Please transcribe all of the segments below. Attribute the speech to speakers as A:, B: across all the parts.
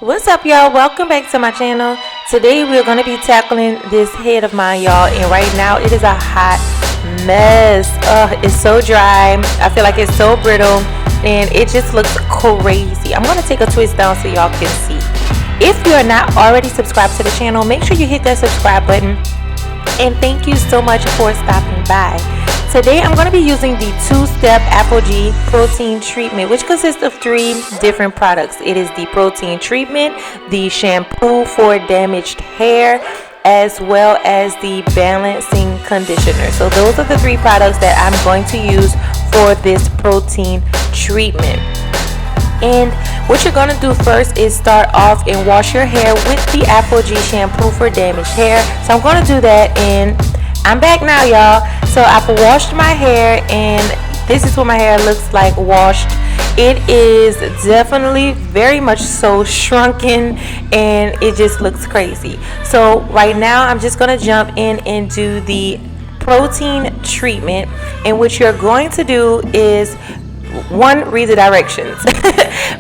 A: What's up, y'all? Welcome back to my channel. Today we're going to be tackling this head of mine, y'all, and right now it is a hot mess. It's so dry. I feel like it's so brittle and it just looks crazy. I'm going to take a twist down so y'all can see. If you're not already subscribed to the channel, make sure you hit that subscribe button, and thank you so much for stopping by. Today I'm going to be using the two-step Aphogee protein treatment, which consists of 3 different products. It is the protein treatment, the shampoo for damaged hair, as well as the balancing conditioner. So those are the 3 products that I'm going to use for this protein treatment. And what you're going to do first is start off and wash your hair with the Aphogee shampoo for damaged hair. So I'm going to do that, and I'm back now, y'all. So I've washed my hair, and this is what my hair looks like washed. It is definitely very much so shrunken, and it just looks crazy. So right now I'm just going to jump in and do the protein treatment, and what you're going to do is, one, read the directions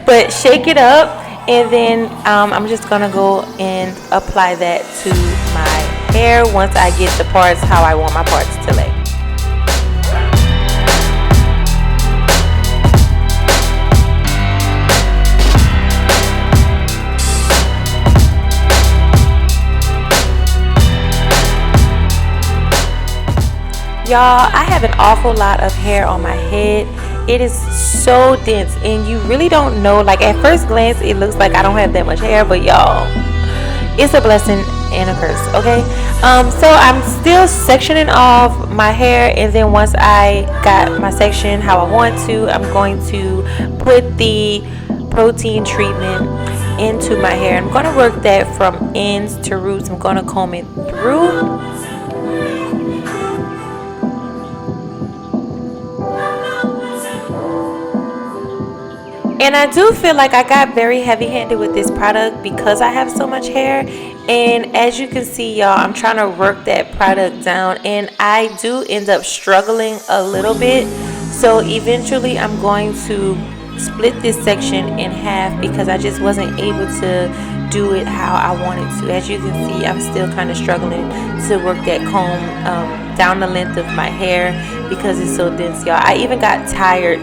A: but shake it up, and then I'm just gonna go and apply that to my hair once I get the parts how I want my parts to lay. Y'all, I have an awful lot of hair on my head. It is so dense, and you really don't know. Like, at first glance it looks like I don't have that much hair, but y'all, it's a blessing and a curse, okay? So I'm still sectioning off my hair, and then once I got my section how I want to, I'm going to put the protein treatment into my hair. I'm going to work that from ends to roots. I'm going to comb it through. And I do feel like I got very heavy-handed with this product because I have so much hair. And as you can see, y'all, I'm trying to work that product down, and I do end up struggling a little bit. So eventually I'm going to split this section in half because I just wasn't able to do it how I wanted to. As you can see, I'm still kind of struggling to work that comb down the length of my hair because it's so dense, y'all. I even got tired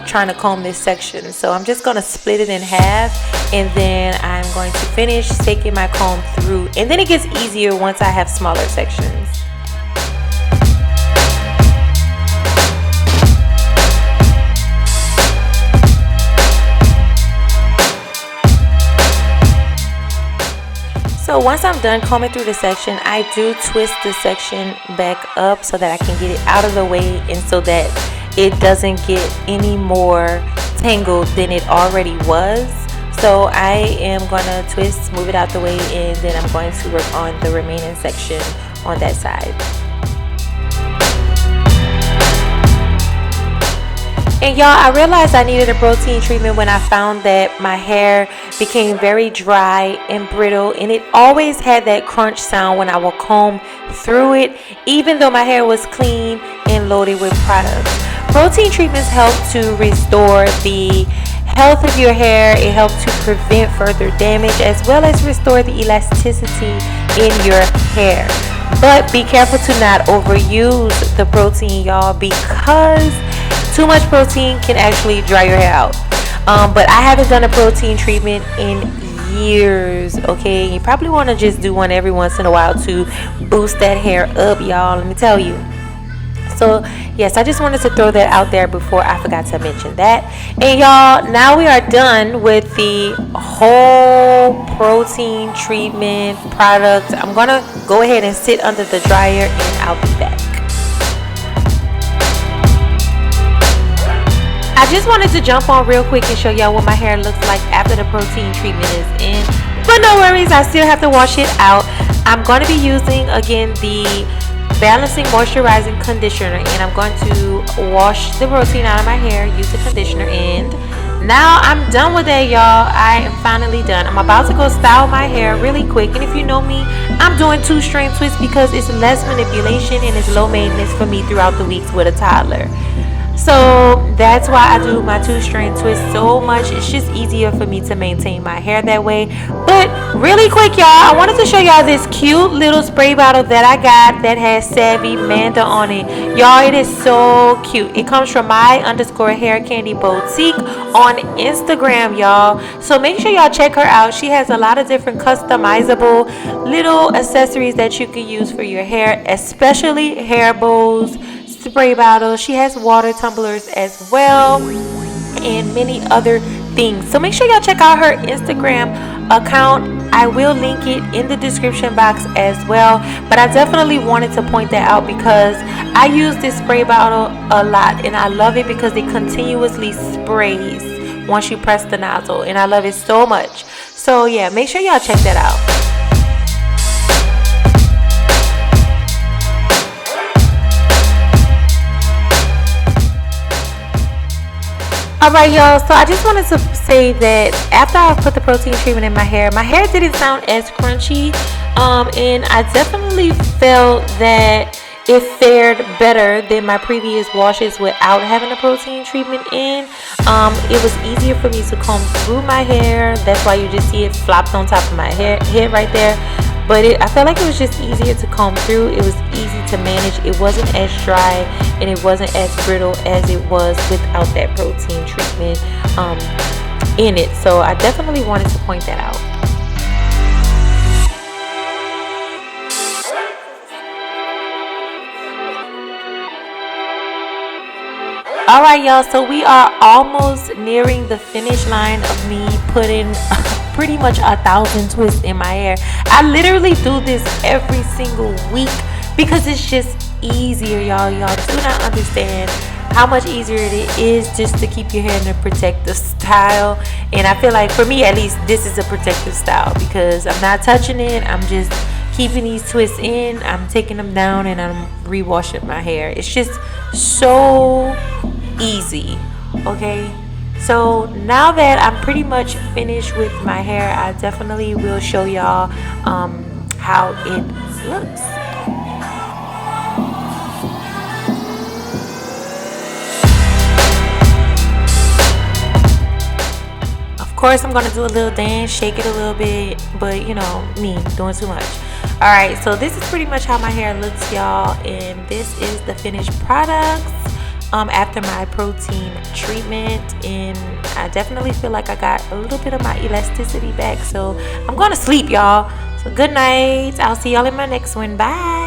A: trying to comb this section, so I'm just going to split it in half, and then I'm going to finish taking my comb through, and then it gets easier once I have smaller sections. So once I'm done combing through the section, I do twist the section back up so that I can get it out of the way, and so that it doesn't get any more tangled than it already was. So I am going to twist, move it out the way, and then I'm going to work on the remaining section on that side. And y'all, I realized I needed a protein treatment when I found that my hair became very dry and brittle, and it always had that crunch sound when I would comb through it, even though my hair was clean and loaded with products. Protein treatments help to restore the health of your hair. It helps to prevent further damage, as well as restore the elasticity in your hair. But be careful to not overuse the protein, y'all, because too much protein can actually dry your hair out. But I haven't done a protein treatment in years, okay? You probably want to just do one every once in a while to boost that hair up, y'all, let me tell you. So yes, I just wanted to throw that out there before I forgot to mention that. And y'all, now we are done with the whole protein treatment product. I'm gonna go ahead and sit under the dryer, and I'll be back. I just wanted to jump on real quick and show y'all what my hair looks like after the protein treatment is in. But no worries, I still have to wash it out. I'm going to be using, again, the balancing moisturizing conditioner, and I'm going to wash the protein out of my hair, use the conditioner, and now I'm done with that, y'all. I am finally done. I'm about to go style my hair really quick, and if you know me, I'm doing 2-strand twists because it's less manipulation and it's low maintenance for me throughout the weeks with a toddler. So that's why I do my 2-strand twist so much. It's just easier for me to maintain my hair that way. But really quick, y'all, I wanted to show y'all this cute little spray bottle that I got that has Savvy Manda on it. Y'all, it is so cute. It comes from my_hair candy boutique on Instagram, y'all. So make sure y'all check her out. She has a lot of different customizable little accessories that you can use for your hair, especially hair bows, spray bottles. She has water tumblers as well, and many other things. So make sure y'all check out her Instagram account. I will link it in the description box as well. But I definitely wanted to point that out because I use this spray bottle a lot and I love it because it continuously sprays once you press the nozzle, and I love it so much. So yeah, make sure y'all check that out. Alright, y'all, so I just wanted to say that after I put the protein treatment in my hair didn't sound as crunchy, and I definitely felt that it fared better than my previous washes without having a protein treatment in. It was easier for me to comb through my hair. That's why you just see it flopped on top of my head right there. But I felt like it was just easier to comb through. It was easy to manage. It wasn't as dry and it wasn't as brittle as it was without that protein treatment in it. So I definitely wanted to point that out. Alright, y'all, so we are almost nearing the finish line of me putting pretty much 1,000 twists in my hair. I literally do this every single week because it's just easier, y'all. Y'all do not understand how much easier it is just to keep your hair in a protective style. And I feel like, for me at least, this is a protective style because I'm not touching it. I'm just keeping these twists in, I'm taking them down, and I'm re-washing my hair. It's just so easy. Okay, so now that I'm pretty much finished with my hair, I definitely will show y'all how it looks. Of course, I'm gonna do a little dance, shake it a little bit, but you know me doing too much. All right, so this is pretty much how my hair looks, y'all, and this is the finished products after my protein treatment. And I definitely feel like I got a little bit of my elasticity back, so I'm gonna sleep, y'all. So good night. I'll see y'all in my next one. Bye.